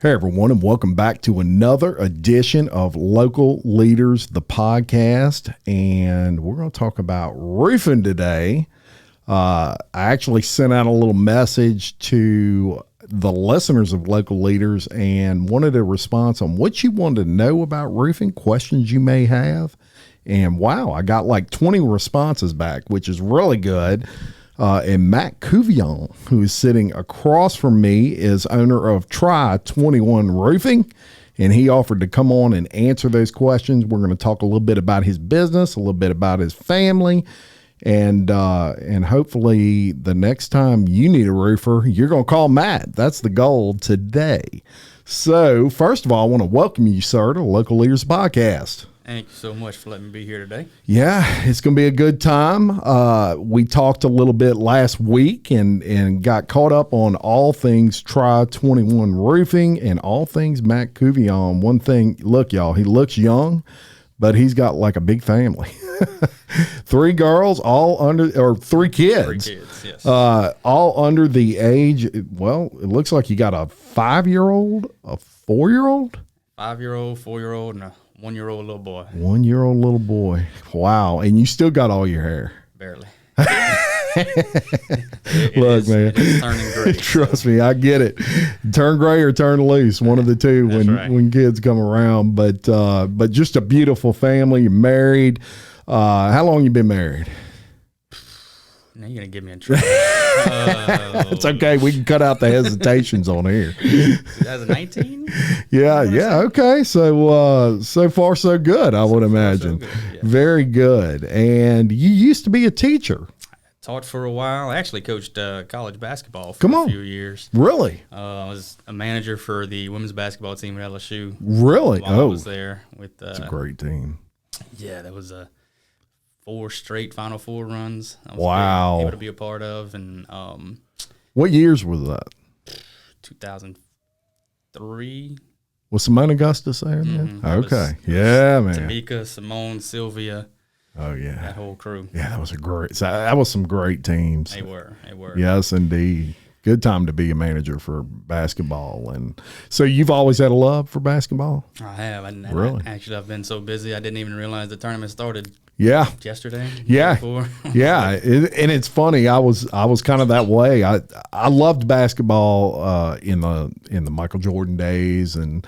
Hey, everyone, and welcome back to another edition of Local Leaders, the podcast. And we're going to talk about roofing today. I actually sent out a little message to the listeners of Local Leaders and wanted a response on what you wanted to know about roofing, questions you may have. And wow, I got like 20 responses back, which is really good. And Matt Couvillion, who is sitting across from me, is owner of Tri21 Roofing, and he offered to come on and answer those questions. We're going to talk a little bit about his business, a little bit about his family, and hopefully the next time you need a roofer, you're going to call Matt. That's the goal today. So first of all, I want to welcome you, sir, to Local Leaders Podcast. Thank you so much for letting me be here today. Yeah, it's going to be a good time. We talked a little bit last week and got caught up on all things Tri21 Roofing and all things Matt Couvillion. One thing, look, y'all, he looks young, but he's got like a big family. 3 girls, all under, or 3 kids. 3 kids, yes. All under the age, well, it looks like you got a 5-year-old, a 4-year-old? 5-year-old, 4-year-old, and a 1-year-old little boy. 1-year-old little boy. Wow. And you still got all your hair. Barely. Look, man. It's turning gray. Trust me, I get it. Turn gray or turn loose, one of the two. When kids come around. But just a beautiful family. You're married. How long you been married? Now you're gonna get me in trouble. It's okay. We can cut out the hesitations on here. 2019. Yeah. Okay. So so far so good. I would imagine. So good, yeah. Very good. And you used to be a teacher. Taught for a while. I actually coached college basketball for a few years. Really? I was a manager for the women's basketball team at LSU. Really? While I was there with. It's a great team. Yeah, that was 4 straight Final Four runs. I was able to be a part of, and what years was that? 2003. Was Simone Augustus there? Mm-hmm. Okay, man. Tamika, Simone, Sylvia. Oh yeah, that whole crew. Yeah, that was that was some great teams. They were. Yes, indeed. Good time to be a manager for basketball. And so you've always had a love for basketball? I have. Really? I've been so busy I didn't even realize the tournament started. Yeah. Yesterday. Yeah. Yeah. And it's funny. I was kind of that way. I loved basketball in the Michael Jordan days and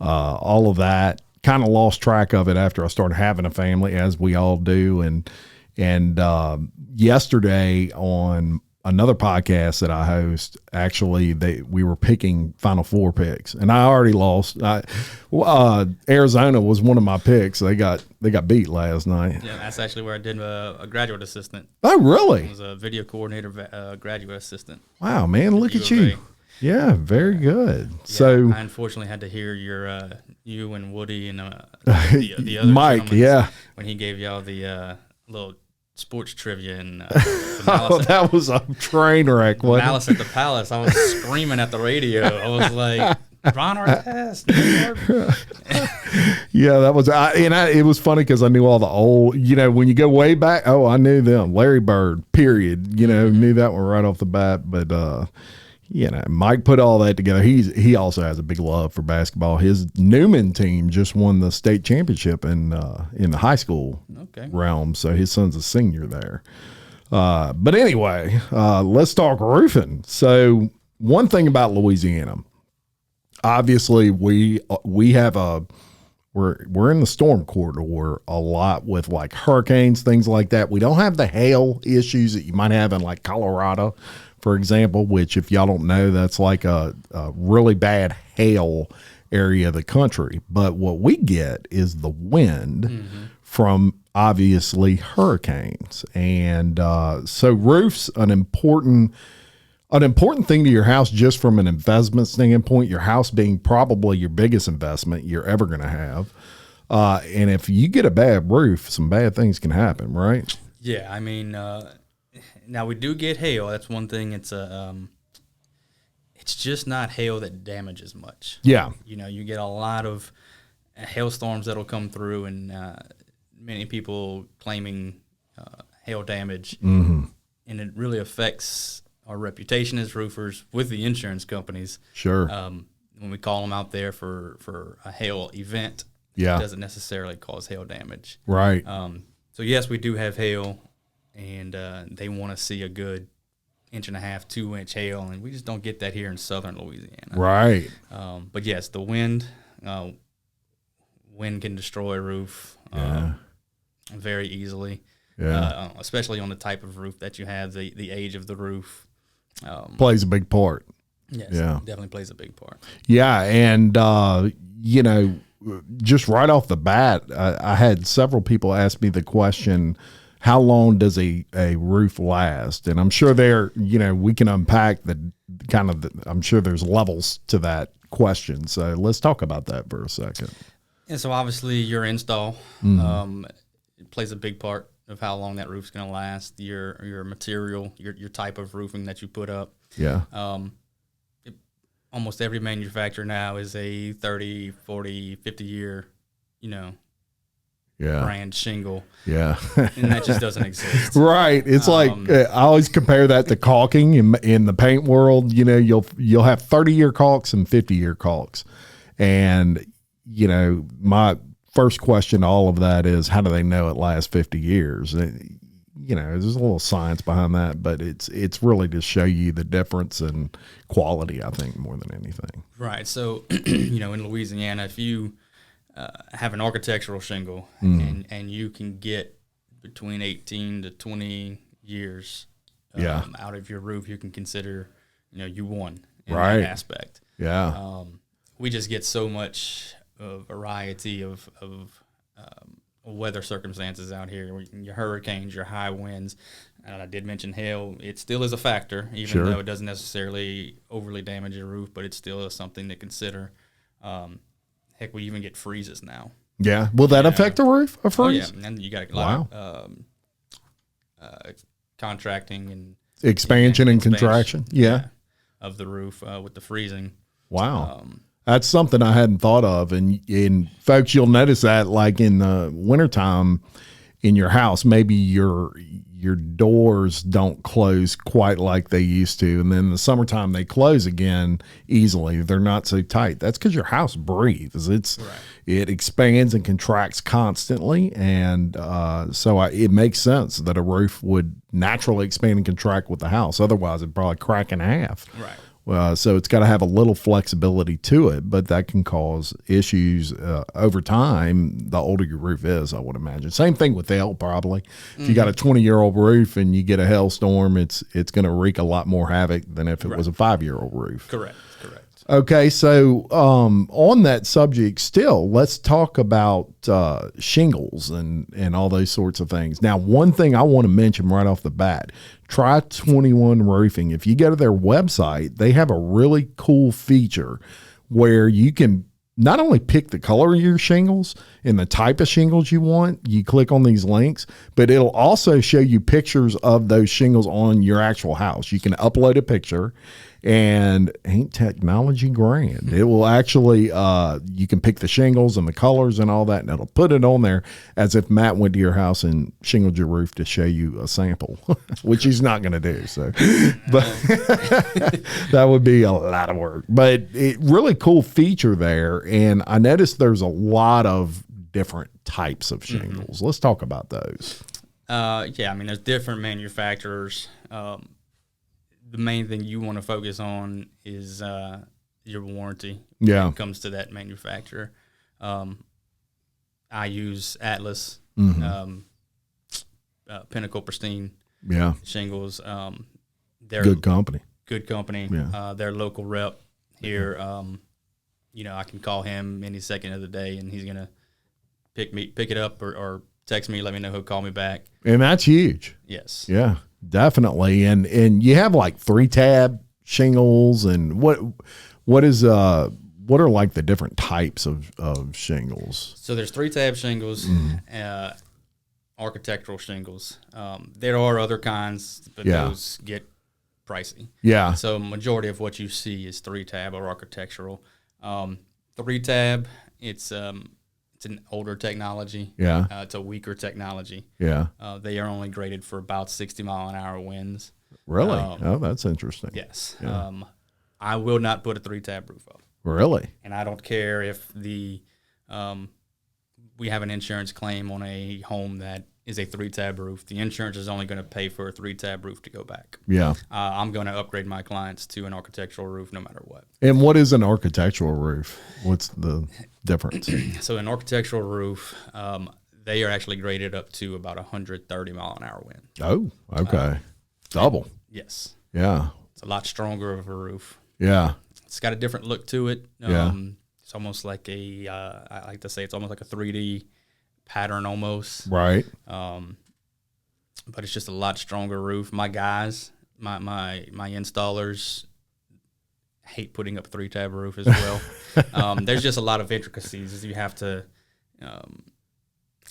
all of that. Kind of lost track of it after I started having a family, as we all do. And yesterday on another podcast that I host, actually we were picking Final Four picks, and I already lost. Arizona was one of my picks. They got beat last night. Yeah, that's actually where I did a graduate assistant. Oh, really? I was a video coordinator, graduate assistant. Wow, man, look at you. Yeah, very good. Yeah, so I unfortunately had to hear you and Woody and the other Mike. Yeah, when he gave y'all the little sports trivia and that was a train wreck. Malice at the Palace. I was screaming at the radio. I was like, Ron Artest. Yeah, that was. It was funny because I knew all the old. When you go way back, I knew them. Larry Bird. Period. Knew that one right off the bat. But Mike put all that together. He also has a big love for basketball. His Newman team just won the state championship in the high school realm. So his son's a senior there. But anyway, let's talk roofing. So one thing about Louisiana, obviously we have we're in the storm corridor a lot with like hurricanes, things like that. We don't have the hail issues that you might have in like Colorado, for example, which if y'all don't know, that's like a really bad hail area of the country. But what we get is the wind from obviously hurricanes. And so roofs, an important thing to your house, just from an investment standpoint, your house being probably your biggest investment you're ever going to have. And if you get a bad roof, some bad things can happen, right? Yeah, I mean, now we do get hail. That's one thing. It's just not hail that damages much. Yeah. You get a lot of hailstorms that'll come through, and many people claiming hail damage, and it really affects our reputation as roofers with the insurance companies. Sure. when we call them out there for a hail event, Yeah. it doesn't necessarily cause hail damage. Right. So yes, we do have hail, and they want to see a good 1.5 to 2 inch hail, and we just don't get that here in southern Louisiana. Right. But yes, the wind can destroy a roof very easily. Yeah. Especially on the type of roof that you have, the age of the roof. Plays a big part. Yes, Yeah. definitely plays a big part. Yeah. And, you know, just right off the bat, I had several people ask me the question, how long does a roof last? And I'm sure we can unpack I'm sure there's levels to that question. So let's talk about that for a second. And so obviously your install it plays a big part of how long that roof's going to last, your material, your type of roofing that you put up. Yeah. Almost every manufacturer now is a 30, 40, 50 year, brand shingle. Yeah. And that just doesn't exist. Right. It's like I always compare that to caulking in the paint world. You know, you'll have 30-year caulks and 50-year caulks. And, my first question to all of that is, how do they know it lasts 50 years? There's a little science behind that, but it's really to show you the difference in quality, I think, more than anything. Right. So, in Louisiana, if you have an architectural shingle and you can get between 18 to 20 years out of your roof, you can consider, you won in that aspect. Yeah. We just get so much variety of weather circumstances out here. Your hurricanes, your high winds. I did mention hail. It still is a factor, even though it doesn't necessarily overly damage your roof, but it still is something to consider. Heck, we even get freezes now. Yeah. Will that affect the roof? A freeze? Oh, yeah. And you got a lot of contracting and expansion and contraction. Yeah. Of the roof with the freezing. Wow. That's something I hadn't thought of. And folks, you'll notice that like in the wintertime in your house, maybe your doors don't close quite like they used to. And then in the summertime, they close again easily. They're not so tight. That's because your house breathes. It expands and contracts constantly. And so it makes sense that a roof would naturally expand and contract with the house. Otherwise, it'd probably crack in half. Right. So it's got to have a little flexibility to it, but that can cause issues over time. The older your roof is, I would imagine. Same thing with hail, probably. If you got a 20-year-old roof and you get a hailstorm, it's going to wreak a lot more havoc than if it was a 5-year-old roof. Correct. Okay, so on that subject still, let's talk about shingles and all those sorts of things. Now, one thing I want to mention right off the bat, Tri21 Roofing, if you go to their website, they have a really cool feature where you can not only pick the color of your shingles and the type of shingles you want, you click on these links, but it'll also show you pictures of those shingles on your actual house. You can upload a picture, and ain't technology grand? It will actually, you can pick the shingles and the colors and all that, and it'll put it on there as if Matt went to your house and shingled your roof to show you a sample, which he's not going to do. So, but that would be a lot of work. But it really cool feature there, and I noticed there's a lot of different types of shingles. Let's talk about those. There's different manufacturers. The main thing you want to focus on is your warranty when it comes to that manufacturer. I use Atlas, Pinnacle Pristine shingles. They're good company. Yeah. Their local rep here. I can call him any second of the day, and he's gonna pick it up or text me, let me know who'll call me back. And that's huge. Yes. Yeah. Definitely. And you have like 3-tab shingles, and what are like the different types of shingles? So there's 3-tab shingles, architectural shingles. There are other kinds, but those get pricey. Yeah. So majority of what you see is 3-tab or architectural. 3-tab, it's an older technology. Yeah. It's a weaker technology. Yeah. They are only graded for about 60-mile-an-hour winds. Really? That's interesting. Yes. Yeah. I will not put a 3-tab roof up. Really? And I don't care if we have an insurance claim on a home that is a 3-tab roof. The insurance is only going to pay for a 3-tab roof to go back. Yeah. I'm going to upgrade my clients to an architectural roof no matter what. And what is an architectural roof? What's the difference? So an architectural roof, they are actually graded up to about 130 mile an hour wind. Oh, okay. Double. Yes. Yeah. It's a lot stronger of a roof. Yeah. It's got a different look to it. Yeah. It's almost like I like to say it's almost like a 3D pattern almost. Right. But it's just a lot stronger roof. My guys, my installers hate putting up a 3-tab roof as well. There's just a lot of intricacies. You have to,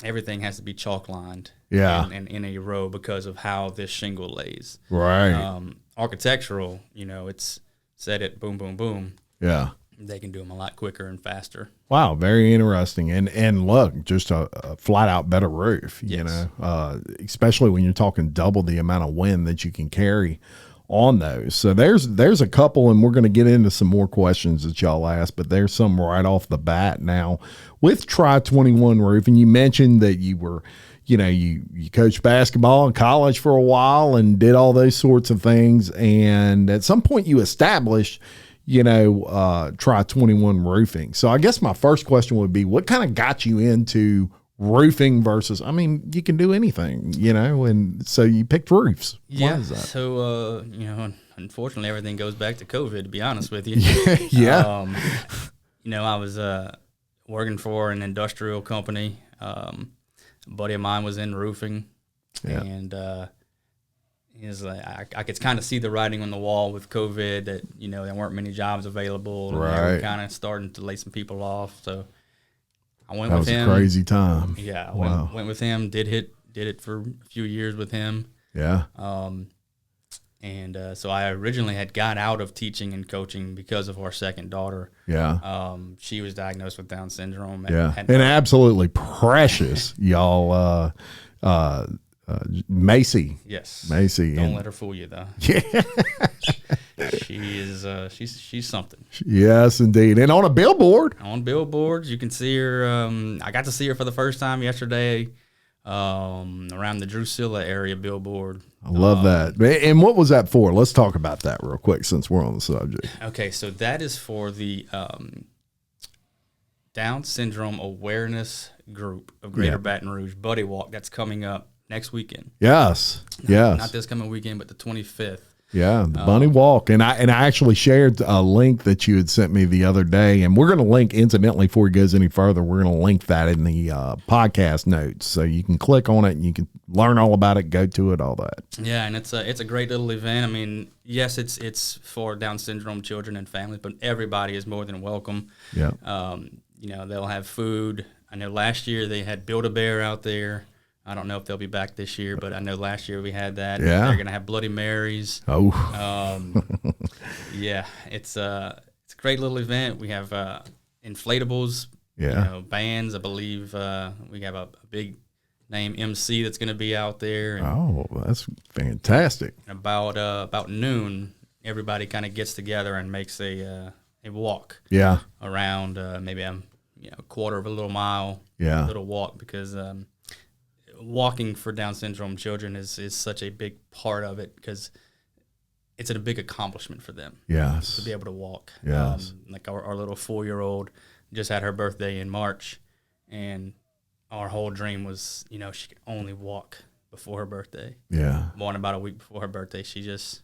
everything has to be chalk lined. Yeah. And in a row because of how this shingle lays. Right. Architectural, it's set it, boom, boom, boom. Yeah. They can do them a lot quicker and faster. Wow, very interesting. And look, just a flat out better roof, Yes. Especially when you're talking double the amount of wind that you can carry on those. So there's a couple, and we're going to get into some more questions that y'all asked, but there's some right off the bat now with Tri-21 Roofing. You mentioned that you were, you coached basketball in college for a while and did all those sorts of things. And at some point you established Tri-21 Roofing. So I guess my first question would be, what kind of got you into roofing versus, you can do anything, and so you picked roofs. Yeah. Why is that? So, unfortunately, everything goes back to COVID, to be honest with you. Yeah. I was working for an industrial company. A buddy of mine was in roofing, Yeah. and is I could kind of see the writing on the wall with COVID that there weren't many jobs available, and they Right. were kind of starting to lay some people off. So I went That with was him. a crazy time. Yeah, I Wow. went with him. Did it for a few years with him. Yeah. So I originally had got out of teaching and coaching because of our second daughter. Yeah. She was diagnosed with Down syndrome. Yeah. And absolutely precious, y'all. Macy. Yes. Macy. Don't let her fool you, though. Yeah. She is. She's something. Yes, indeed. And on a billboard. On billboards, you can see her. I got to see her for the first time yesterday, around the Drusilla area billboard. I love that. And what was that for? Let's talk about that real quick since we're on the subject. Okay, so that is for the Down Syndrome Awareness Group of Greater Baton Rouge Buddy Walk that's coming up next weekend. Yes. Yes. Not this coming weekend, but the 25th. Yeah, the Bunny Walk. And I actually shared a link that you had sent me the other day, and we're going to link, incidentally, before it goes any further, we're going to link that in the podcast notes. So you can click on it and you can learn all about it, go to it, all that. Yeah, and it's a great little event. Yes, it's for Down syndrome children and families, but everybody is more than welcome. Yeah. They'll have food. I know last year they had Build-A-Bear out there. I don't know if they'll be back this year, but I know last year we had that. Yeah. They're going to have Bloody Marys. Oh. Yeah, it's a great little event. We have inflatables, Yeah. bands. I believe we have a big name MC that's going to be out there. And Oh, that's fantastic. about noon, everybody kind of gets together and makes a walk Yeah. around maybe a quarter of a little mile. Yeah. Little walk because walking for Down syndrome children is such a big part of it because it's a big accomplishment for them Yes. to be able to walk. Yes. Like our little 4-year-old just had her birthday in March, and our whole dream was, she could only walk before her birthday. Yeah. Born about a week before her birthday, she just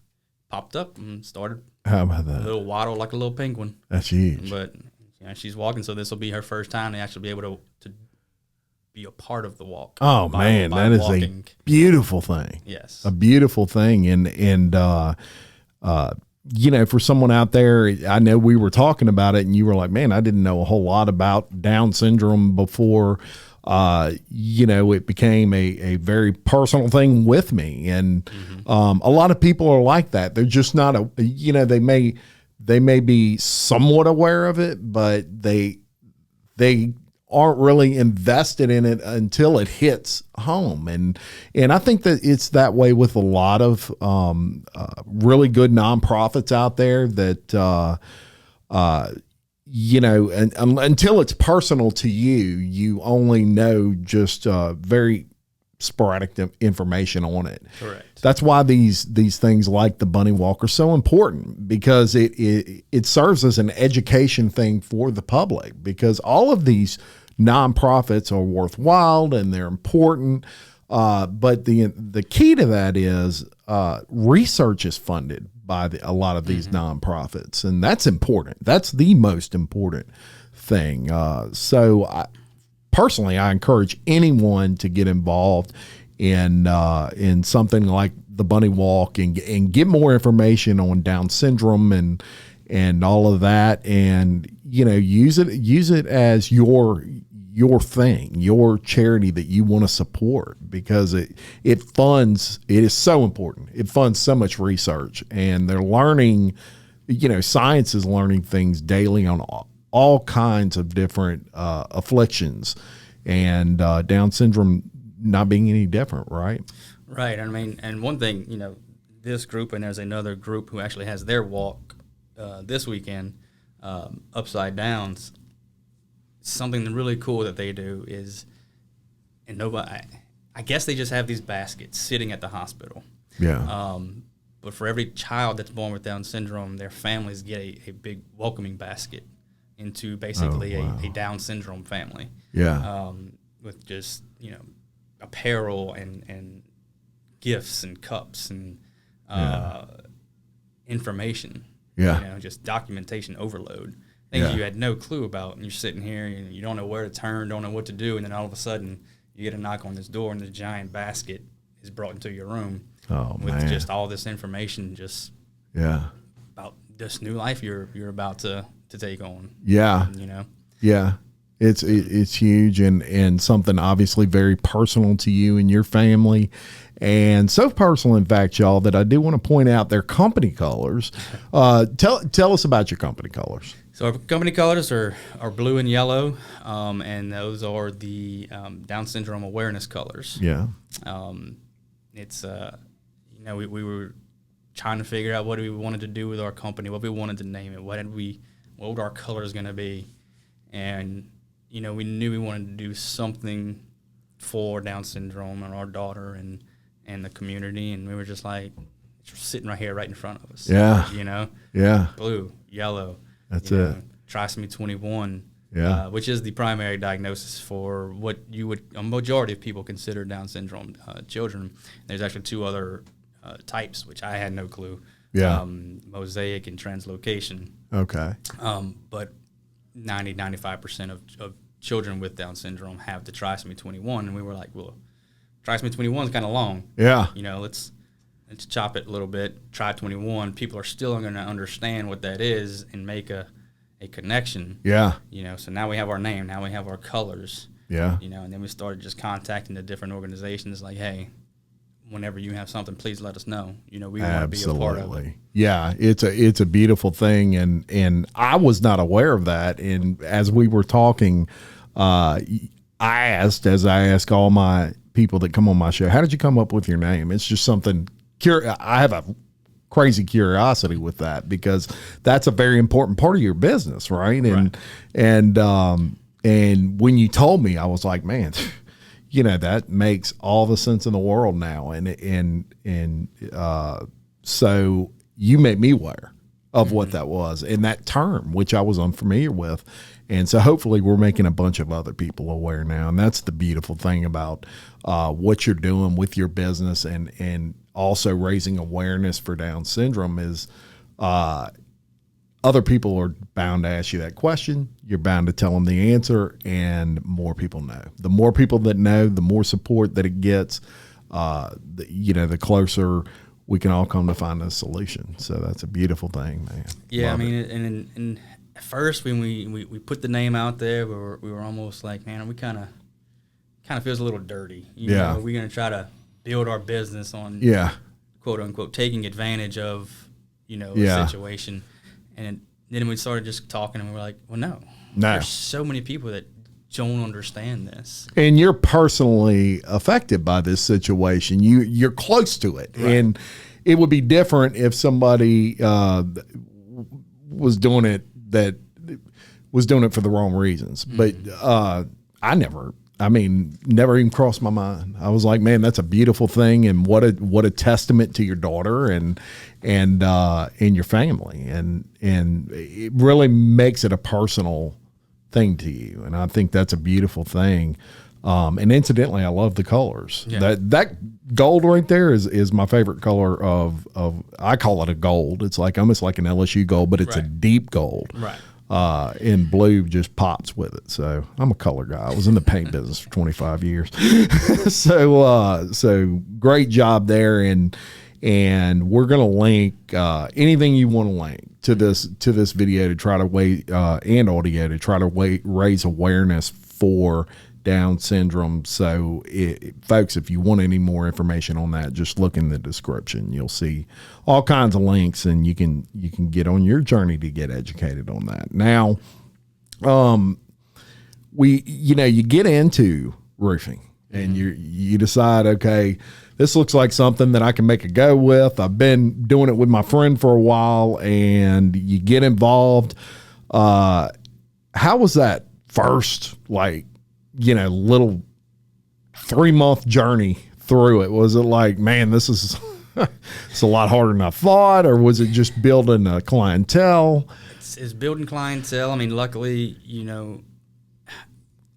popped up and started How about a that? little waddle like a little penguin. That's huge. But she's walking, so this will be her first time to actually be able to be a part of the walk. Oh, man, that is walking. a beautiful thing. Yes. A beautiful thing. And for someone out there, I know we were talking about it and you were like, man, I didn't know a whole lot about Down syndrome before, it became a very personal thing with me. And a lot of people are like that. They're just not, they may be somewhat aware of it, but they aren't really invested in it until it hits home. And I think that it's that way with a lot of really good nonprofits out there that, and until it's personal to you, you only know just very sporadic information on it. Correct. That's why these things like the bunny walk are so important, because it serves as an education thing for the public, because all of these nonprofits are worthwhile and they're important. But the key to that is research is funded by a lot of these nonprofits, and that's important. That's the most important thing. Personally, I encourage anyone to get involved in something like the Bunny Walk and get more information on Down syndrome and all of that, and use it as your thing, your charity that you want to support, because it is so important. It funds so much research, and they're learning, science is learning things daily on all kinds of different afflictions, and Down syndrome not being any different, right? Right. I mean, and one thing, this group, and there's another group who actually has their walk this weekend, Upside Downs. Something really cool that they do is, and I guess they just have these baskets sitting at the hospital. Yeah. But for every child that's born with Down syndrome, their families get a big welcoming basket into basically a Down syndrome family. Yeah. With just, apparel and gifts and cups and information. Yeah. Just documentation overload. Things you had no clue about, and you're sitting here and you don't know where to turn, don't know what to do, and then all of a sudden you get a knock on this door and this giant basket is brought into your room with just all this information about this new life you're about to take on. Yeah. Yeah. It's huge and something obviously very personal to you and your family, and so personal, in fact, y'all, that I do want to point out their company colors. Tell us about your company colors. So our company colors are blue and yellow, and those are the Down syndrome awareness colors. Yeah. It's we were trying to figure out what we wanted to do with our company, what we wanted to name it, what would our colors going to be, and we knew we wanted to do something for Down syndrome and our daughter and the community, and we were just like, it's sitting right here, right in front of us. Yeah. Yeah. Blue, yellow. That's it. Trisomy 21, which is the primary diagnosis for what a majority of people consider Down syndrome children. There's actually two other types, which I had no clue. Yeah. Mosaic and translocation. Okay. But 95% of children with Down syndrome have the trisomy 21, and we were like, well, trisomy 21 is kind of long. Yeah. Let's chop it a little bit. Tri-21, people are still going to understand what that is and make a connection. Yeah. So now we have our name, now we have our colors. Yeah. And then we started just contacting the different organizations like, hey, whenever you have something, please let us know. We want to be a part of it. Yeah, it's a beautiful thing, and I was not aware of that. And as we were talking, I asked, as I ask all my people that come on my show, how did you come up with your name? It's just something I have a crazy curiosity with that, because that's a very important part of your business, right? And when you told me, I was like, man, that makes all the sense in the world now. And so you made me aware of what that was and that term, which I was unfamiliar with. And so hopefully we're making a bunch of other people aware now. And that's the beautiful thing about what you're doing with your business, and also raising awareness for Down syndrome is other people are bound to ask you that question. You're bound to tell them the answer, and more people know. The more people that know, the more support that it gets, the closer we can all come to find a solution. So that's a beautiful thing, man. Yeah, Love I mean, and at first when we put the name out there, we were almost like, man, we kind of feels a little dirty. We're going to try to build our business on quote unquote taking advantage of a situation, and then we started just talking, and we were like, well, no, there's so many people that don't understand this, and you're personally affected by this situation. You're close to it, right. And it would be different if somebody was doing it that was doing it for the wrong reasons. But I never even crossed my mind. I was like, man, that's a beautiful thing, and what a testament to your daughter and your family, and it really makes it a personal thing to you, and I think that's a beautiful thing. And incidentally, I love the colors. Yeah. That gold right there is my favorite color of I call it a gold. It's like almost like an LSU gold, but it's a deep gold. Right. And blue just pops with it. So I'm a color guy. I was in the paint business for 25 years. So great job there. And we're going to link anything you want to link to this video to try to and audio to try to raise awareness for Down syndrome. So folks, if you want any more information on that, just look in the description. You'll see all kinds of links, and you can get on your journey to get educated on that. Now, you get into roofing and you decide, okay, this looks like something that I can make a go with. I've been doing it with my friend for a while, and you get involved. How was that first, little 3-month journey through it? Was it like, man, this is it's a lot harder than I thought, or was it just building a clientele? It's building clientele. I mean, luckily,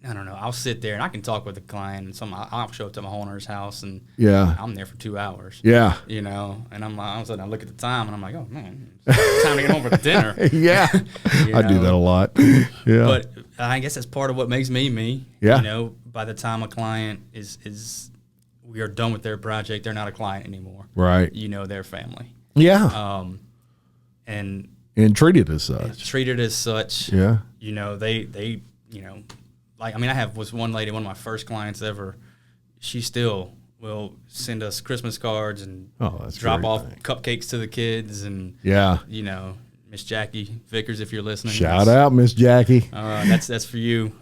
I don't know. I'll sit there and I can talk with the client, and I'll show up to my homeowner's house, and I'm there for 2 hours. Yeah, and I'm all of a sudden I look at the time and I'm like, oh man, it's time to get home for dinner. Yeah, I do that a lot. Yeah, but I guess that's part of what makes me me. Yeah, by the time a client is we are done with their project, they're not a client anymore. Right. Their family. Yeah. And treated as such. Treated as such. Yeah. They I was one lady, one of my first clients ever. She still will send us Christmas cards and drop off cupcakes to the kids, and Miss Jackie Vickers, if you're listening. Shout out, Miss Jackie. That's for you.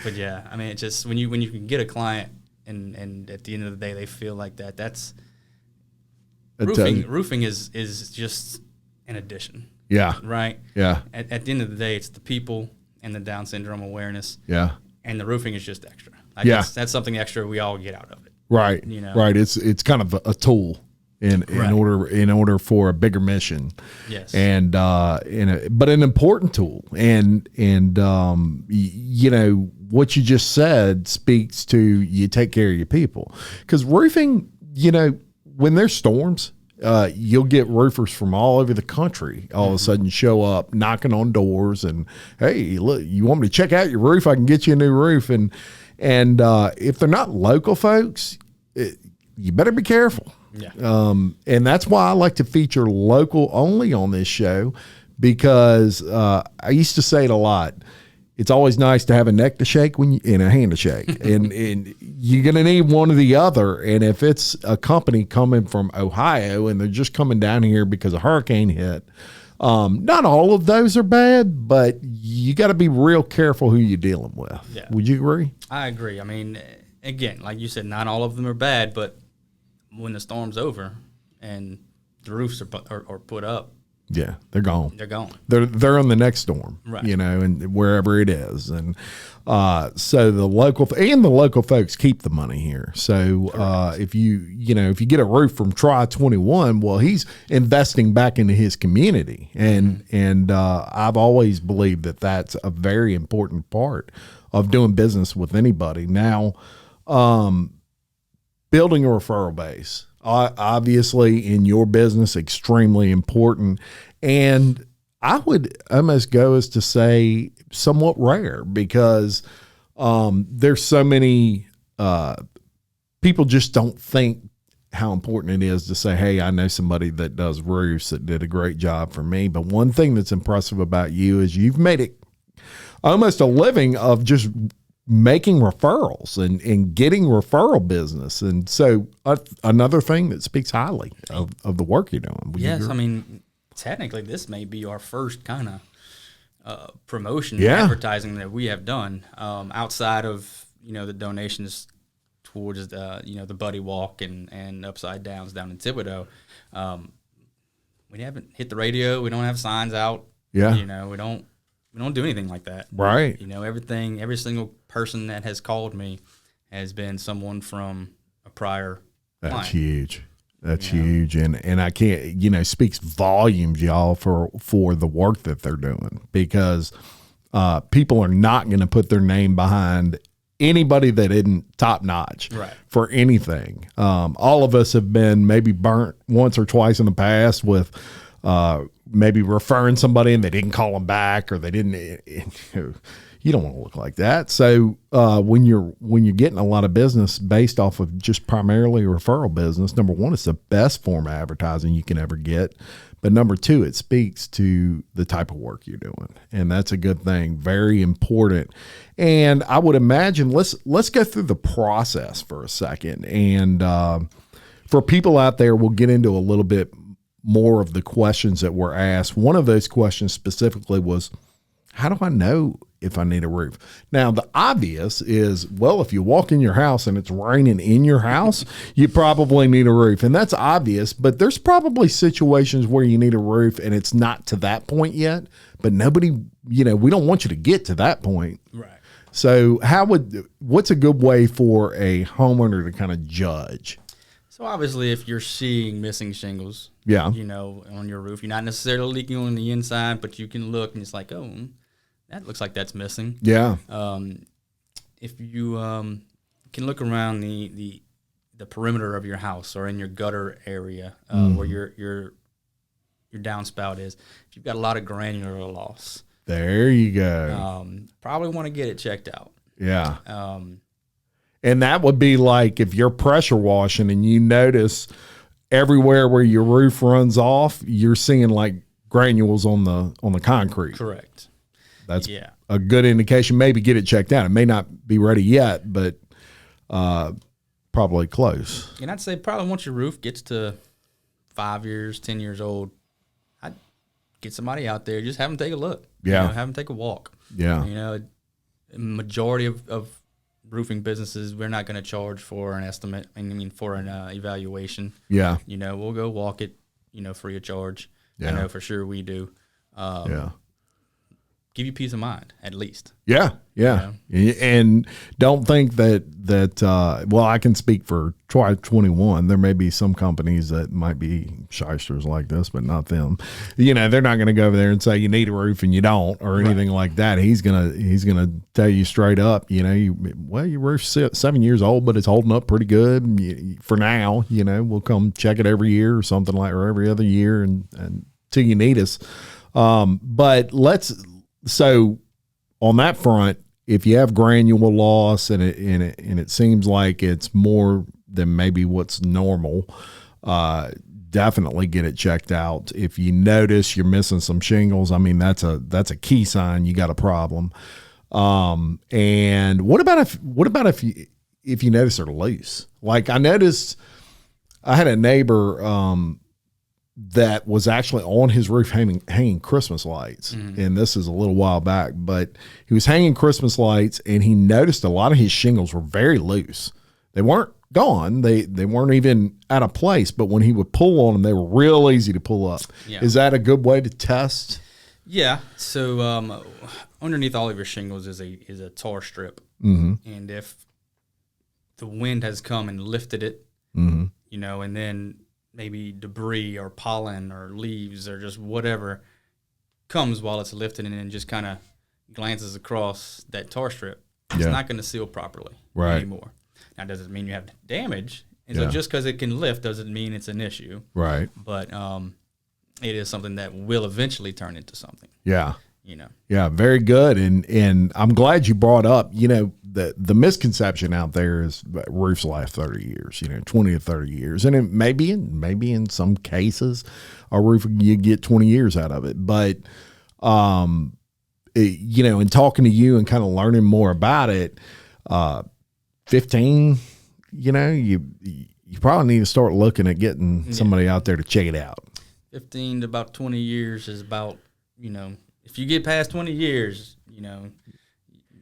But yeah, I mean, it's just when you can get a client and at the end of the day they feel like that. That's roofing. Roofing is just an addition. Yeah. Right. Yeah. At the end of the day, it's the people and the Down syndrome awareness. Yeah. And the roofing is just extra. That's something extra we all get out of it. Right. Right. It's kind of a tool in order for a bigger mission. Yes. And but an important tool. And what you just said speaks to you take care of your people. Because roofing, when there's storms, you'll get roofers from all over the country all of a sudden show up knocking on doors and, hey, look, you want me to check out your roof? I can get you a new roof. And if they're not local folks, you better be careful. Yeah. And that's why I like to feature local only on this show, because I used to say it a lot. It's always nice to have a neck to shake and a hand to shake, and you're going to need one or the other. And if it's a company coming from Ohio and they're just coming down here because a hurricane hit, not all of those are bad, but you got to be real careful who you're dealing with. Yeah. Would you agree? I agree. I mean, again, like you said, not all of them are bad, but when the storm's over and the roofs are put up, yeah, they're gone. They're gone. They're on the next storm, right? And wherever it is, and so the local folks keep the money here. So if you get a roof from Tri21, well, he's investing back into his community, and I've always believed that that's a very important part of doing business with anybody. Now, building a referral base. Obviously, in your business, extremely important. And I would almost go as to say somewhat rare, because there's so many people just don't think how important it is to say, hey, I know somebody that does roofs that did a great job for me. But one thing that's impressive about you is you've made it almost a living of just making referrals and getting referral business. And so another thing that speaks highly of the work you're doing. Yes. I mean, technically this may be our first kind of promotion and advertising that we have done outside of, the donations towards the Buddy Walk and Upside Downs down in Thibodeau. We haven't hit the radio. We don't have signs out. Yeah. We don't we don't do anything like that. Right. You know, every single person that has called me has been someone from a prior That's client. huge. That's huge. And I can't, speaks volumes, y'all, for the work that they're doing, because people are not going to put their name behind anybody that isn't top notch for anything. All of us have been maybe burnt once or twice in the past with maybe referring somebody and they didn't call them back, or they didn't. You don't want to look like that. So when you're getting a lot of business based off of just primarily referral business, number one, it's the best form of advertising you can ever get. But number two, it speaks to the type of work you're doing, and that's a good thing. Very important. And I would imagine let's go through the process for a second. And for people out there, we'll get into a little bit more of the questions that were asked. One of those questions specifically was, how do I know if I need a roof? Now, the obvious is, well, if you walk in your house and it's raining in your house, you probably need a roof. And that's obvious, but there's probably situations where you need a roof and it's not to that point yet. But nobody, we don't want you to get to that point. Right. So what's a good way for a homeowner to kind of judge? So obviously, if you're seeing missing shingles, on your roof, you're not necessarily leaking on the inside, but you can look and it's like, oh, that looks like that's missing. Yeah. If you can look around the perimeter of your house or in your gutter area where your downspout is, if you've got a lot of granular loss, there you go. Probably want to get it checked out. Yeah. And that would be like if you're pressure washing and you notice everywhere where your roof runs off, you're seeing like granules on the concrete. Correct. That's a good indication. Maybe get it checked out. It may not be ready yet, but probably close. And I'd say probably once your roof gets to 5 years, 10 years old, I'd get somebody out there, just have them take a look. Yeah. Have them take a walk. Yeah. Majority of roofing businesses, we're not going to charge for an estimate. For an evaluation. Yeah. We'll go walk it, free of charge. Yeah. I know for sure we do. Give you peace of mind, at least. Yeah. And don't think that well, I can speak for Tri21. There may be some companies that might be shysters like this, but not them. They're not going to go over there and say you need a roof and you don't, or anything like that. He's gonna tell you straight up, your roof's 7 years old, but it's holding up pretty good for now. We'll come check it every year or something or every other year and till you need us. So on that front, if you have granule loss and it seems like it's more than maybe what's normal, definitely get it checked out. If you notice you're missing some shingles, that's a key sign you got a problem. And what about if you notice they're loose? Like I noticed, I had a neighbor that was actually on his roof hanging Christmas lights. And this is a little while back, but he was hanging Christmas lights and he noticed a lot of his shingles were very loose. They weren't gone. They weren't even out of place, but when he would pull on them, they were real easy to pull up. Yeah. Is that a good way to test? Yeah. So underneath all of your shingles is a tar strip. And if the wind has come and lifted it, and then maybe debris or pollen or leaves or just whatever comes while it's lifted and then just kind of glances across that tar strip, it's not going to seal properly anymore. Now, does it mean you have damage? And so just because it can lift doesn't mean it's an issue. Right. But it is something that will eventually turn into something. Yeah. Yeah, very good. And I'm glad you brought up, the misconception out there is roofs last 30 years, 20 to 30 years. And it maybe in some cases a roof, you get 20 years out of it. But, in talking to you and kind of learning more about it, 15, you probably need to start looking at getting somebody out there to check it out. 15 to about 20 years is about, if you get past 20 years, you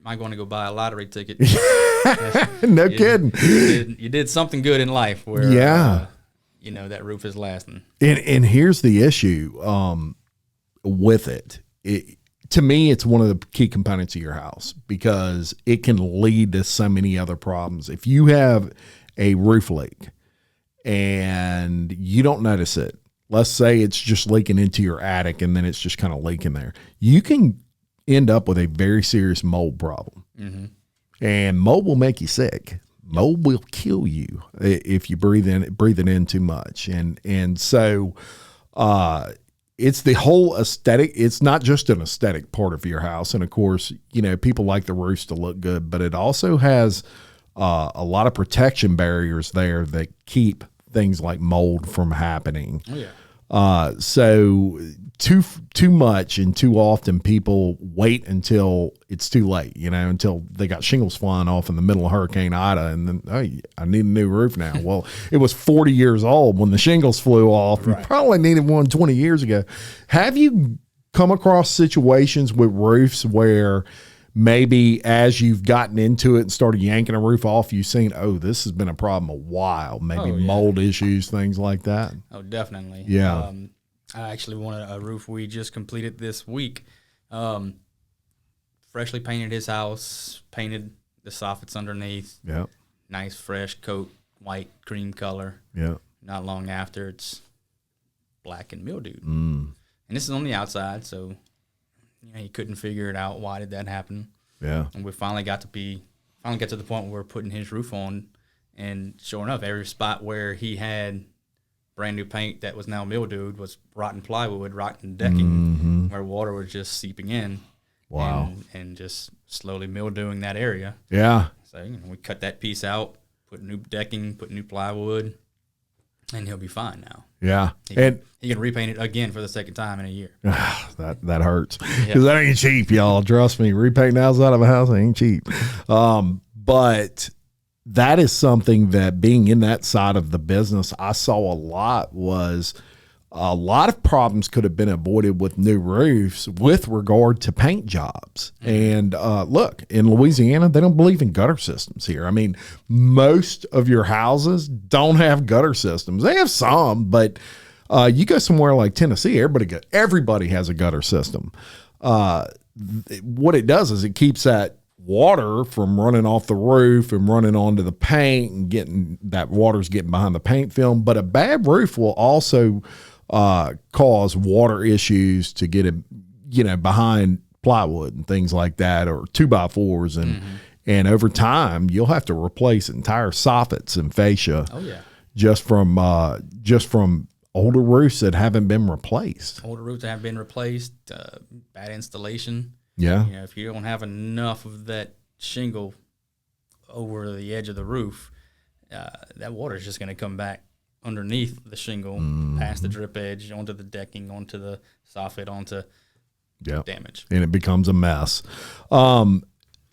might want to go buy a lottery ticket. No kidding. You did something good in life where, that roof is lasting. And here's the issue with it. to me, it's one of the key components of your house because it can lead to so many other problems. If you have a roof leak and you don't notice it, let's say it's just leaking into your attic and then it's just kind of leaking there, you can end up with a very serious mold problem. Mm-hmm. And mold will make you sick. Mold will kill you if you breathe it in too much. And so it's the whole aesthetic. It's not just an aesthetic part of your house. And of course, you know, people like the roofs to look good, but it also has a lot of protection barriers there that keep things like mold from happening. Oh, yeah. So too much and too often people wait until it's too late, you know, until they got shingles flying off in the middle of Hurricane Ida, and then, hey, I need a new roof now. Well, it was 40 years old when the shingles flew off. Right. You probably needed one 20 years ago. Have you come across situations with roofs where maybe as you've gotten into it and started yanking a roof off, you've seen, oh, this has been a problem a while, maybe mold issues, things like that? Oh, definitely. Yeah. I actually wanted a roof we just completed this week. Freshly painted his house, painted the soffits underneath. Yeah. Nice fresh coat, white cream color. Yeah. Not long after, it's black and mildewed. And this is on the outside, so you know, he couldn't figure it out. Why did that happen? Yeah. And we finally got to the point where we're putting his roof on, and sure enough, every spot where he had brand new paint that was now mildewed was rotten plywood, rotten decking, where water was just seeping in. Wow. And just slowly mildewing that area. Yeah. So, you know, we cut that piece out, put new decking, put new plywood, and he'll be fine now. Yeah. He can repaint it again for the second time in a year. That hurts. Because that ain't cheap, y'all. Trust me. Repainting the outside of a house ain't cheap. But that is something that, being in that side of the business, I saw a lot of problems could have been avoided with new roofs with regard to paint jobs. And look, in Louisiana, they don't believe in gutter systems here. I mean, most of your houses don't have gutter systems. They have some, but you go somewhere like Tennessee, everybody has a gutter system. What it does is it keeps that water from running off the roof and running onto the paint and getting behind the paint film. But a bad roof will also cause water issues to get it, you know, behind plywood and things like that, or 2x4s, and over time you'll have to replace entire soffits and fascia. Oh yeah, just from older roofs that haven't been replaced. Bad installation. Yeah. You know, if you don't have enough of that shingle over the edge of the roof, that water is just going to come back underneath the shingle, past the drip edge, onto the decking, onto the soffit, onto damage. And it becomes a mess.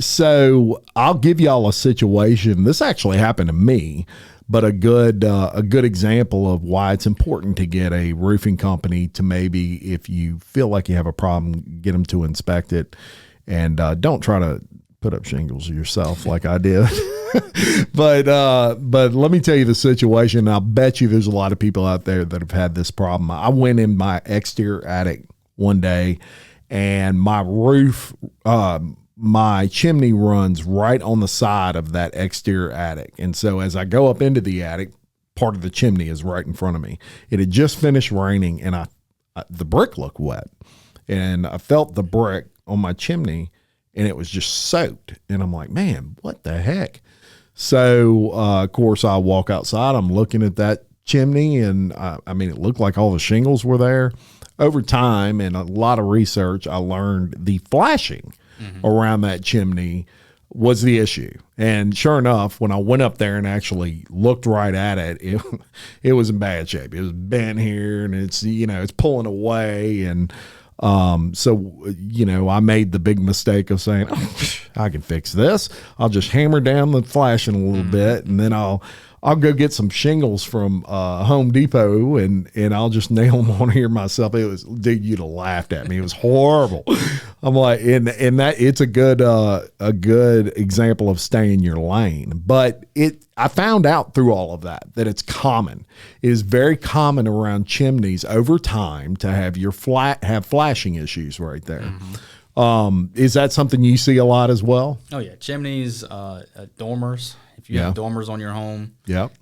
So I'll give y'all a situation. This actually happened to me, but a good example of why it's important to get a roofing company to, maybe if you feel like you have a problem, get them to inspect it, and don't try to put up shingles yourself like I did. But let me tell you the situation. I'll bet you there's a lot of people out there that have had this problem. I went in my exterior attic one day, and my roof, my chimney runs right on the side of that exterior attic. And so as I go up into the attic, part of the chimney is right in front of me. It had just finished raining, and the brick looked wet, and I felt the brick on my chimney, and it was just soaked. And I'm like, man, what the heck? So, of course, I walk outside. I'm looking at that chimney, and I mean, it looked like all the shingles were there. Over time and a lot of research, I learned the flashing around that chimney was the issue. And sure enough, when I went up there and actually looked right at it, it was in bad shape. It was bent here, and it's, you know, it's pulling away. And so, you know, I made the big mistake of saying, oh, I can fix this. I'll just hammer down the flashing a little bit, and then I'll go get some shingles from Home Depot, and I'll just nail them on here myself. It was, dude, you'd have laughed at me. It was horrible. I'm like, and that it's a good example of staying in your lane. But I found out through all of that it's common. It is very common around chimneys over time to have flashing issues right there. Is that something you see a lot as well? Oh yeah, chimneys, dormers. If you have dormers on your home, Yep.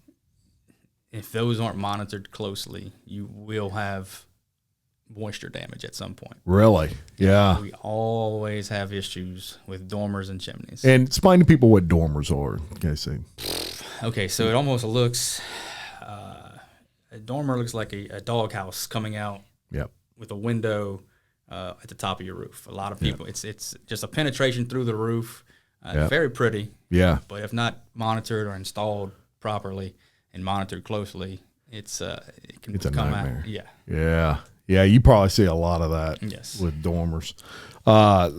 if those aren't monitored closely, you will have moisture damage at some point. Really? Yeah. We always have issues with dormers and chimneys. And explain to people what dormers are, Casey. Okay, so it almost looks, a dormer looks like a doghouse coming out Yep. with a window at the top of your roof. A lot of people, it's just a penetration through the roof. Very pretty. Yeah. But if not monitored or installed properly and monitored closely, it's a nightmare. out. Yeah. Yeah. Yeah. You probably see a lot of that Yes. with dormers.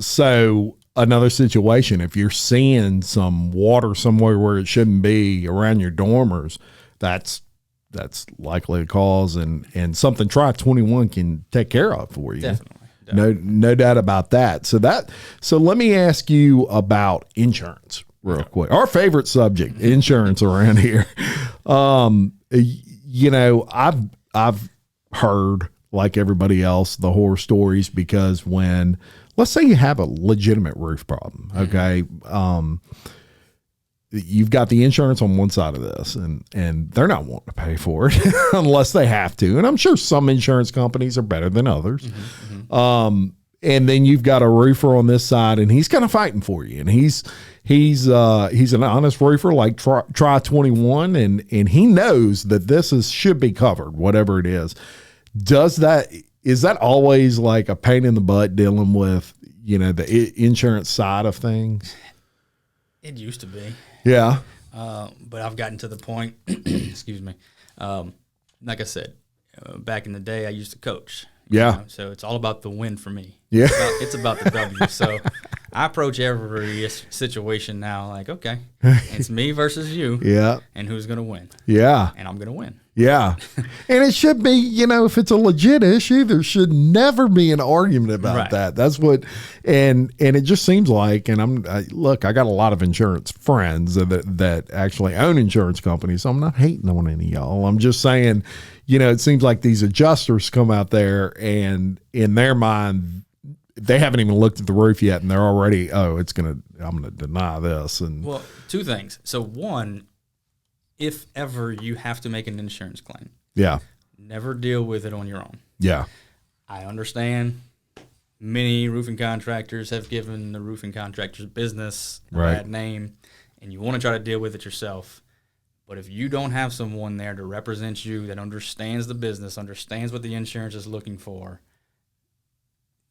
So another situation, if you're seeing some water somewhere where it shouldn't be around your dormers, that's likely a cause and something Tri-21 can take care of for you. Definitely. No doubt about that. So let me ask you about insurance real quick. Our favorite subject, insurance around here. I've heard, like everybody else, the horror stories because when, let's say you have a legitimate roof problem, okay? You've got the insurance on one side of this and they're not wanting to pay for it unless they have to. And I'm sure some insurance companies are better than others. And then you've got a roofer on this side and he's kind of fighting for you. And he's an honest roofer like Tri-21 and he knows that this should be covered, whatever it is. Is that always like a pain in the butt dealing with, the insurance side of things? It used to be. Yeah. But I've gotten to the point, excuse me. Like I said, back in the day, I used to coach. Yeah. So it's all about the win for me. Yeah. It's about the W. So I approach every situation now like, okay, it's me versus you. Yeah. And who's going to win? Yeah. And I'm going to win. Yeah. And it should be, if it's a legit issue, there should never be an argument about that. That's what, and it just seems like, and look, I got a lot of insurance friends that actually own insurance companies. So I'm not hating on any of y'all. I'm just saying, it seems like these adjusters come out there and in their mind, they haven't even looked at the roof yet and they're already, I'm going to deny this. And well, two things. So one, if ever you have to make an insurance claim, never deal with it on your own. Yeah. I understand many roofing contractors have given the roofing contractor's business a bad name, and you want to try to deal with it yourself. But if you don't have someone there to represent you that understands the business, understands what the insurance is looking for,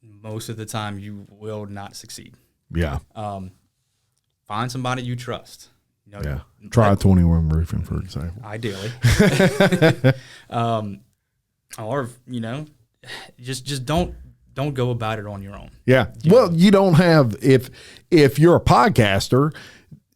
most of the time you will not succeed. Yeah. Find somebody you trust. Tri-21 Roofing, for example. Ideally. Or, just don't go about it on your own. Yeah. Well, you don't have, if you're a podcaster,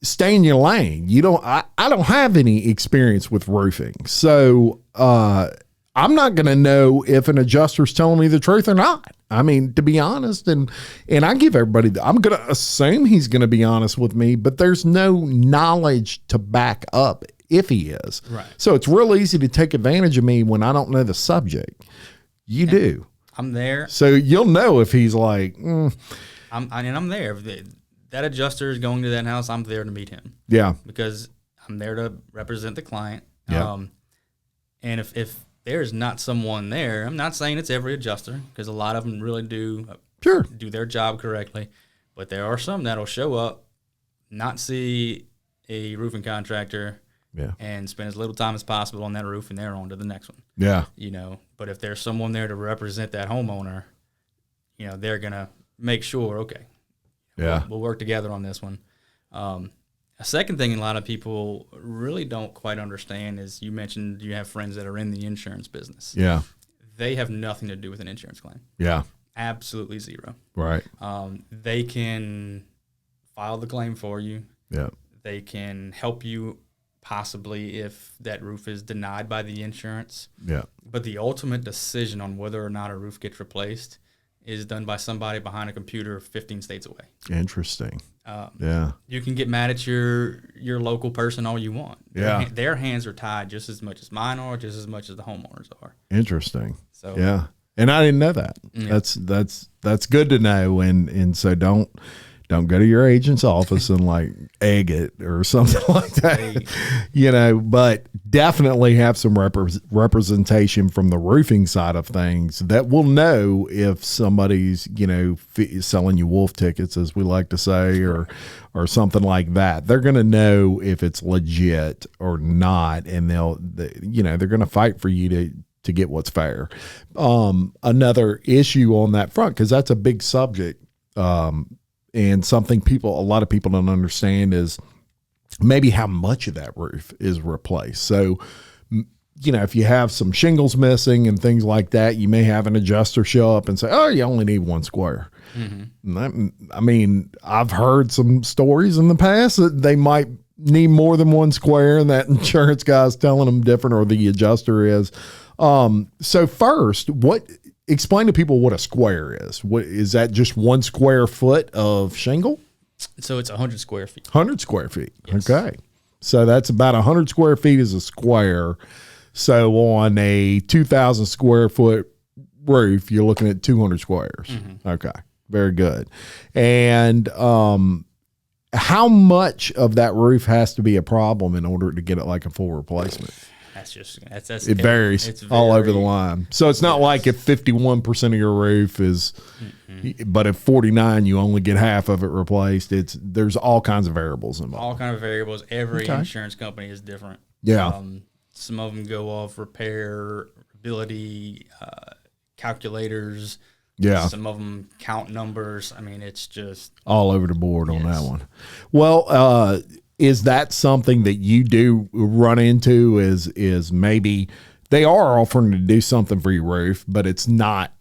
stay in your lane. I don't have any experience with roofing. So, I'm not going to know if an adjuster's telling me the truth or not. I mean, to be honest, and I give everybody, I'm going to assume he's going to be honest with me, but there's no knowledge to back up if he is. Right. So it's real easy to take advantage of me when I don't know the subject. You do. I'm there. So you'll know if he's like, I'm there. If that adjuster is going to that house, I'm there to meet him. Yeah. Because I'm there to represent the client. Yeah. And if there's not someone there, I'm not saying it's every adjuster because a lot of them really do their job correctly, but there are some that'll show up, not see a roofing contractor, and spend as little time as possible on that roof, and they're on to the next one. Yeah. But if there's someone there to represent that homeowner, they're gonna make sure, okay, we'll work together on this one. A second thing a lot of people really don't quite understand is you mentioned you have friends that are in the insurance business. Yeah. They have nothing to do with an insurance claim. Yeah. Absolutely zero. Right. They can file the claim for you. Yeah. They can help you possibly if that roof is denied by the insurance. Yeah. But the ultimate decision on whether or not a roof gets replaced is done by somebody behind a computer 15 states away. Interesting. You can get mad at your local person all you want. Yeah. Their hands are tied just as much as mine are, just as much as the homeowners are. Interesting. So And I didn't know that. Yeah. That's good to know. And so don't go to your agent's office and like egg it or something like that, but definitely have some representation from the roofing side of things that will know if somebody's, selling you wolf tickets, as we like to say, or something like that. They're going to know if it's legit or not. And they're going to fight for you to get what's fair. Another issue on that front, because that's a big subject, and something a lot of people don't understand is maybe how much of that roof is replaced. So, if you have some shingles missing and things like that, you may have an adjuster show up and say, oh, you only need 1 square. I've heard some stories in the past that they might need more than 1 square, and that insurance guy's telling them different, or the adjuster is. So first, explain to people what a square is. What is that? Just 1 square foot of shingle? So it's 100 square feet. 100 square feet. Yes. Okay. So that's about 100 square feet is a square. So on a 2,000 square foot roof, you're looking at 200 squares. Okay. Very good. And how much of that roof has to be a problem in order to get it like a full replacement? It varies all over the line. So it's not like if 51% of your roof is, but if 49, you only get half of it replaced. There's all kinds of variables involved. All kinds of variables. Every insurance company is different. Yeah. Some of them go off repairability, calculators. Yeah. Some of them count numbers. It's just all over the board on that one. Well, is that something that you do run into is maybe they are offering to do something for your roof, but it's not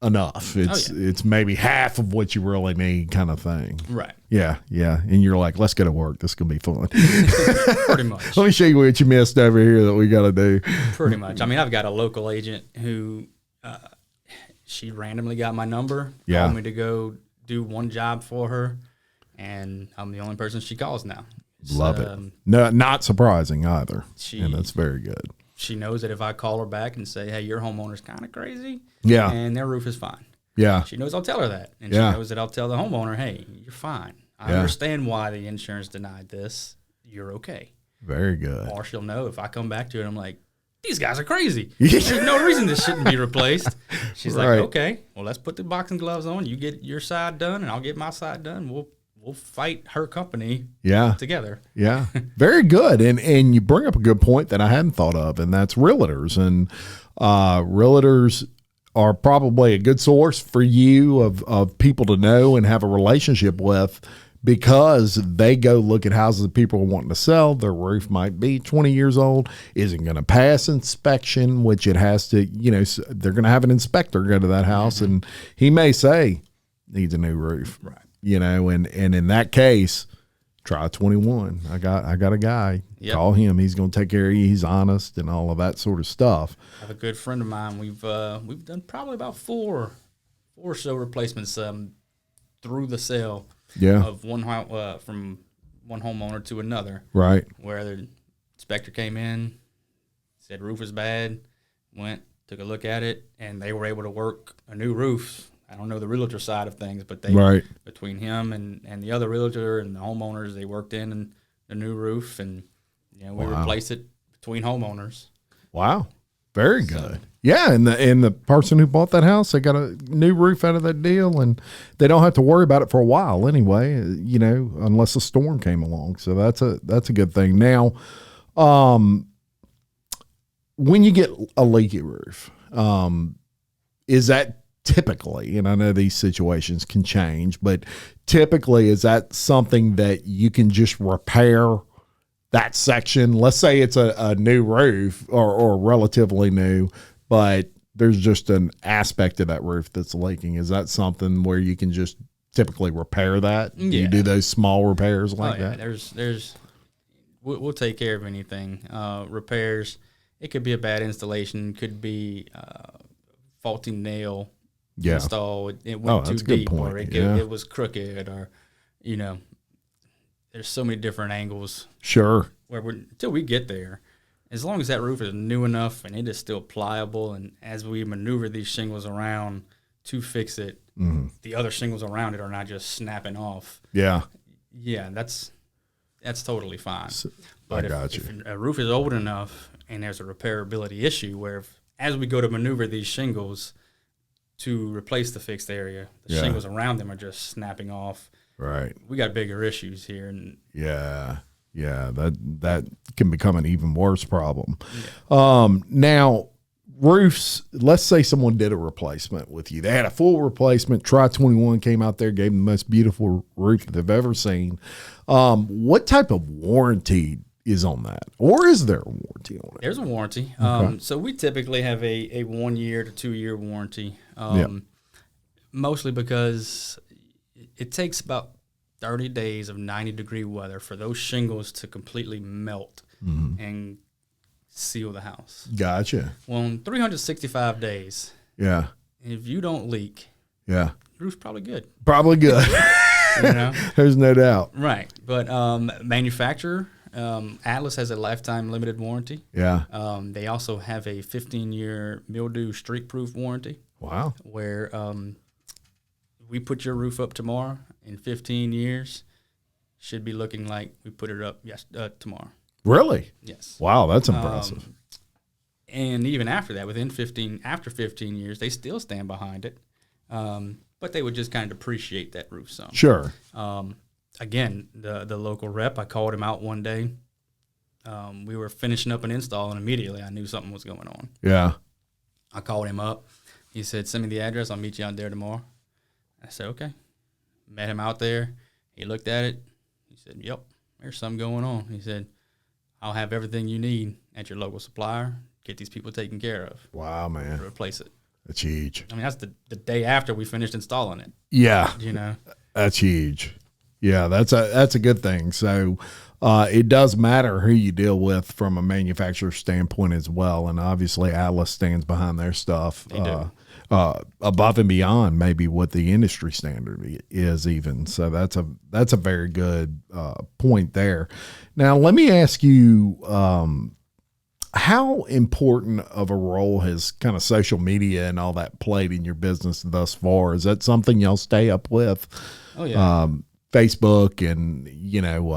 enough. It's maybe half of what you really need, kind of thing. Right. Yeah. And you're like, let's go to work. This is going to be fun. Pretty much. Let me show you what you missed over here that we got to do. Pretty much. I've got a local agent who she randomly got my number, told me to go do one job for her, and I'm the only person she calls now. Love it. No, not surprising either. And that's very good. She knows that if I call her back and say, hey, your homeowner's kind of crazy, and their roof is fine. Yeah. She knows I'll tell her that. And she knows that I'll tell the homeowner, hey, you're fine. I understand why the insurance denied this. You're okay. Very good. Or she'll know if I come back to her and I'm like, these guys are crazy. There's no reason this shouldn't be replaced. She's like, okay, well, let's put the boxing gloves on. You get your side done and I'll get my side done. We'll fight her company together. Yeah. Very good. And you bring up a good point that I hadn't thought of, and that's realtors. And realtors are probably a good source for you of people to know and have a relationship with, because they go look at houses that people are wanting to sell. Their roof might be 20 years old, isn't going to pass inspection, which it has to, they're going to have an inspector go to that house, and he may say needs a new roof. Right. And in that case, Tri21. I got a guy. Yep. Call him. He's going to take care of you. He's honest and all of that sort of stuff. I have a good friend of mine. We've done probably about four or so replacements through the sale. Yeah. Of from one homeowner to another. Right. Where the inspector came in, said roof is bad, took a look at it, and they were able to work a new roof. I don't know the realtor side of things, but they between him and the other realtor and the homeowners, they worked in a new roof, and we replaced it between homeowners. Wow. Very good. Yeah, and the person who bought that house, they got a new roof out of that deal, and they don't have to worry about it for a while anyway, unless a storm came along. So that's a good thing. Now, when you get a leaky roof, is that typically, and I know these situations can change, but typically is that something that you can just repair that section? Let's say it's a new roof or relatively new, but there's just an aspect of that roof that's leaking. Is that something where you can just typically repair that? Do you do those small repairs like that? We'll take care of anything. Repairs, it could be a bad installation, could be faulty nail install. It went too deep, or it was crooked, or there's so many different angles. Sure. Until we get there, as long as that roof is new enough and it is still pliable, and as we maneuver these shingles around to fix it, the other shingles around it are not just snapping off. Yeah. Yeah, that's totally fine. But if a roof is old enough and there's a repairability issue where as we go to maneuver these shingles to replace the fixed area, the shingles around them are just snapping off. Right. We got bigger issues here. And yeah, that can become an even worse problem. Yeah. Now, roofs, let's say someone did a replacement with you. They had a full replacement. Tri-21 came out there, gave them the most beautiful roof that they've ever seen. What type of warranty is on that? Or is there a warranty on it? There's a warranty. So we typically have a 1 year to 2 year warranty, mostly because it takes about 30 days of 90-degree weather for those shingles to completely melt and seal the house. Gotcha. Well, in 365 days, if you don't leak, the roof's probably good. Probably good. There's no doubt. Right. But manufacturer, Atlas has a lifetime limited warranty. Yeah. They also have a 15-year mildew streak-proof warranty. Wow. Where we put your roof up tomorrow, in 15 years, should be looking like we put it up tomorrow. Really? Yes. Wow, that's impressive. And even after that, after 15 years, they still stand behind it. But they would just kind of depreciate that roof some. Sure. Again, the local rep, I called him out one day. We were finishing up an install, and immediately I knew something was going on. Yeah. I called him up. He said, "Send me the address. I'll meet you out there tomorrow." I said, "Okay." Met him out there. He looked at it. He said, "Yep, there's something going on." He said, "I'll have everything you need at your local supplier. Get these people taken care of." Wow, man. To replace it. That's huge. I mean, that's the day after we finished installing it. Yeah. That's huge. Yeah, that's a good thing. So it does matter who you deal with from a manufacturer standpoint as well. And obviously Atlas stands behind their stuff. They do. Above and beyond maybe what the industry standard is even. So that's a very good point there. Now, let me ask you, how important of a role has kind of social media and all that played in your business thus far? Is that something y'all stay up with? Oh, yeah. Facebook and,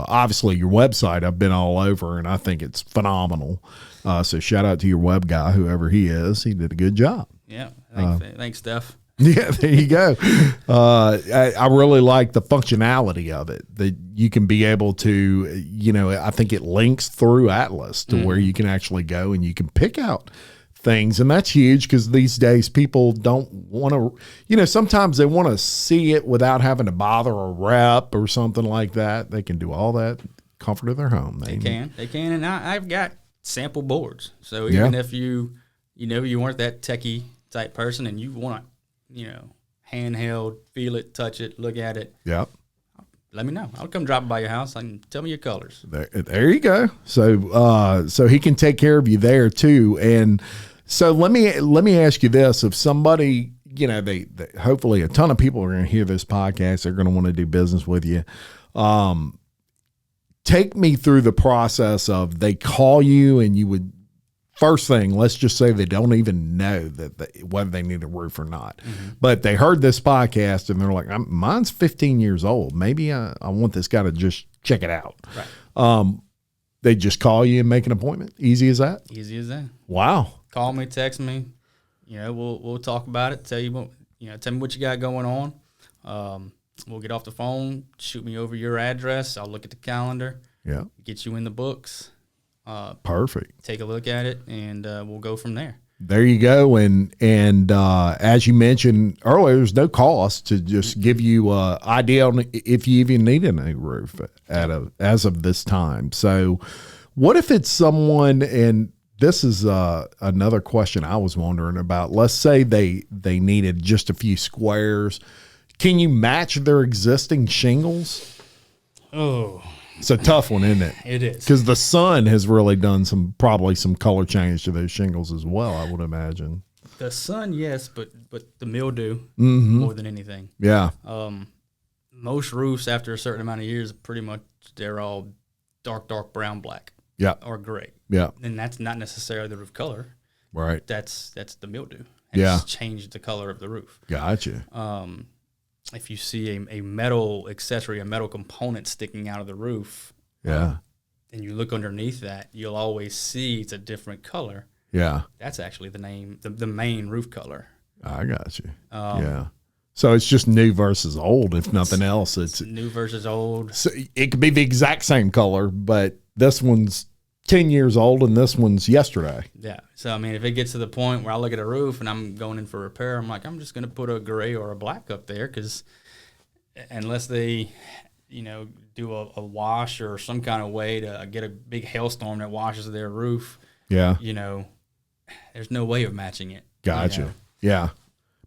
obviously your website, I've been all over and I think it's phenomenal. So shout out to your web guy, whoever he is. He did a good job. Yeah. Thanks, Steph. Yeah, there you go. I really like the functionality of it, that you can be able to, I think it links through Atlas to where you can actually go and you can pick out things. And that's huge because these days people don't want to, sometimes they want to see it without having to bother a rep or something like that. They can do all that comfort of their home. They can. And I've got sample boards. So even if you weren't that techie type person and you want to, handheld, feel it, touch it, look at it. Yep. Let me know. I'll come drop by your house and tell me your colors. There you go. So he can take care of you there too. And so let me ask you this: if somebody, they hopefully a ton of people are going to hear this podcast, they're going to want to do business with you. Take me through the process of they call you and you would. First thing, let's just say they don't even know whether they need a roof or not. But they heard this podcast and they're like, mine's 15 years old. Maybe I want this guy to just check it out. Right. They just call you and make an appointment. Easy as that? Easy as that. Wow. Call me, text me. We'll talk about it. Tell me what you got going on. We'll get off the phone. Shoot me over your address. I'll look at the calendar. Yeah. Get you in the books. Perfect. Take a look at it, and we'll go from there. There you go. And as you mentioned earlier, there's no cost to just give you an idea on if you even need a new roof as of this time. So what if it's someone, and this is another question I was wondering about. Let's say they needed just a few squares. Can you match their existing shingles? Oh, it's a tough one, isn't it? It is. Because the sun has really done probably some color change to those shingles as well, I would imagine. The sun, yes, but the mildew more than anything. Yeah. Most roofs after a certain amount of years, pretty much they're all dark brown black. Yeah. or gray. Yeah. And that's not necessarily the roof color. Right. That's the mildew. Yeah. It's changed the color of the roof. Gotcha. If you see a metal accessory, a metal component sticking out of the roof, Yeah. and you look underneath that, you'll always see it's a different color. Yeah. That's actually the main roof color. I got you. Yeah. So it's just new versus old. If nothing else, it's new versus old. So it could be the exact same color, but this one's 10 years old and this one's yesterday. Yeah. So, I mean, if it gets to the point where I look at a roof and I'm going in for repair, I'm like, I'm just going to put a gray or a black up there because unless they, do a wash or some kind of way to get a big hailstorm that washes their roof, yeah, there's no way of matching it. Gotcha. Yeah.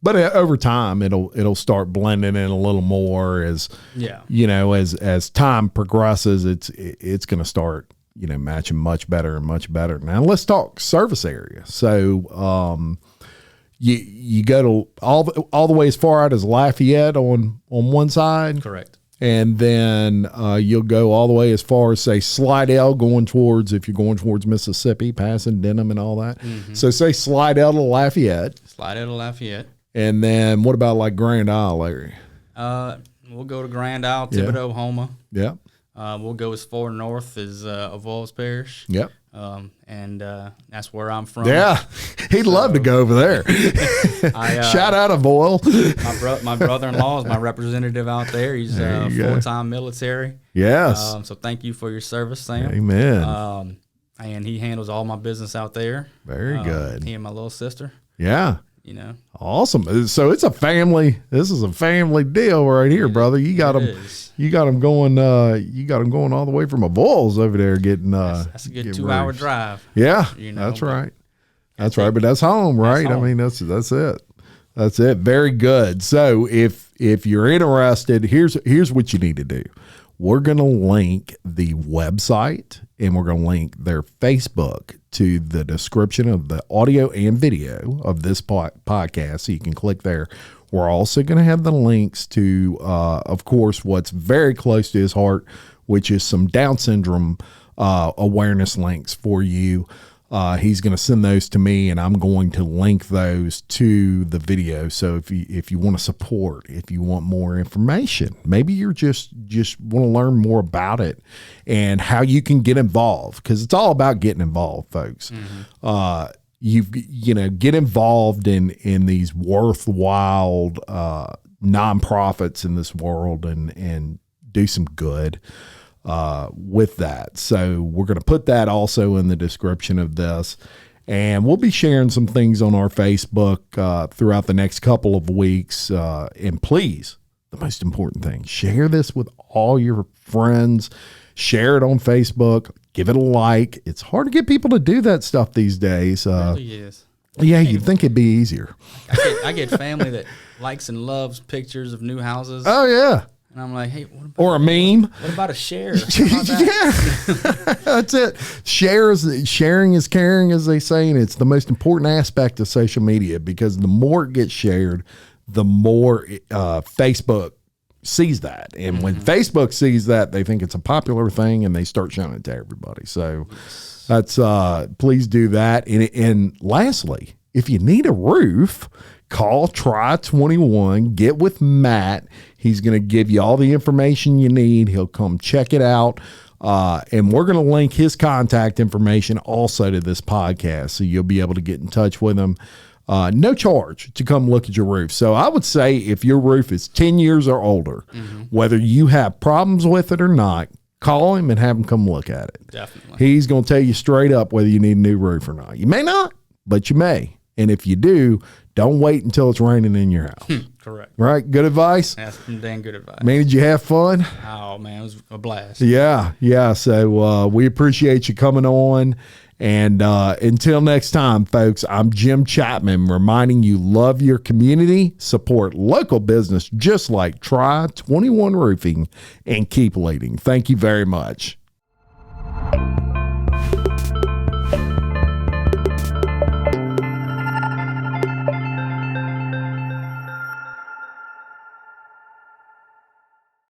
But over time, it'll start blending in a little more as as time progresses. It's going to start matching much better and much better. Now let's talk service area. So you go to all the way as far out as Lafayette on one side, correct, and then you'll go all the way as far as say Slidell, if you're going towards Mississippi, passing Denham and all that. Mm-hmm. So say Slidell to Lafayette. Slidell to Lafayette. And then what about like Grand Isle area? We'll go to Grand Isle, Thibodaux, Houma. Yep. We'll go as far north as Avoyelles Parish. Yep. And that's where I'm from. Yeah. He'd love to go over there. Shout out Avoyelles. My brother-in-law is my representative out there. He's full-time military. Yes. So thank you for your service, Sam. Amen. And he handles all my business out there. Very good. He and my little sister. Yeah. Awesome. So it's a family. This is a family deal right here, brother. You got them going all the way from Avoyelles over there getting. That's a good 2-hour drive. Yeah, that's right. That's right. But that's home, right? That's home. I mean, that's it. That's it. Very good. So if you're interested, here's what you need to do. We're going to link the website and we're going to link their Facebook to the description of the audio and video of this podcast. So you can click there. We're also going to have the links to, of course, what's very close to his heart, which is some Down syndrome awareness links for you. He's going to send those to me, and I'm going to link those to the video. So if you want to support, if you want more information, maybe you're just want to learn more about it and how you can get involved, because it's all about getting involved, folks. Mm-hmm. Get involved in these worthwhile nonprofits in this world and do some good with that. So we're going to put that also in the description of this, and we'll be sharing some things on our Facebook throughout the next couple of weeks. And please, the most important thing, share this with all your friends, share it on Facebook, give it a like. It's hard to get people to do that stuff these days. It really is. Yeah, you'd think it'd be easier. I get family that likes and loves pictures of new houses. Oh yeah. And I'm like, hey, what about or a meme? What about a share? Yeah, that's it. Sharing is caring, as they say, and it's the most important aspect of social media, because the more it gets shared, the more Facebook sees that. And when Facebook sees that, they think it's a popular thing and they start showing it to everybody. So that's please do that. And lastly, if you need a roof, call Tri21, get with Matt. He's going to give you all the information you need. He'll come check it out. And we're going to link his contact information also to this podcast, so you'll be able to get in touch with him. No charge to come look at your roof. So I would say if your roof is 10 years or older, whether you have problems with it or not, call him and have him come look at it. Definitely. He's going to tell you straight up whether you need a new roof or not. You may not, but you may. And if you do, don't wait until it's raining in your house. Correct. Right? Good advice? That's some dang good advice. Man, did you have fun? Oh, man, it was a blast. Yeah. So we appreciate you coming on. And until next time, folks, I'm Jim Chapman, reminding you, love your community, support local business just like Tri21 Roofing, and keep leading. Thank you very much.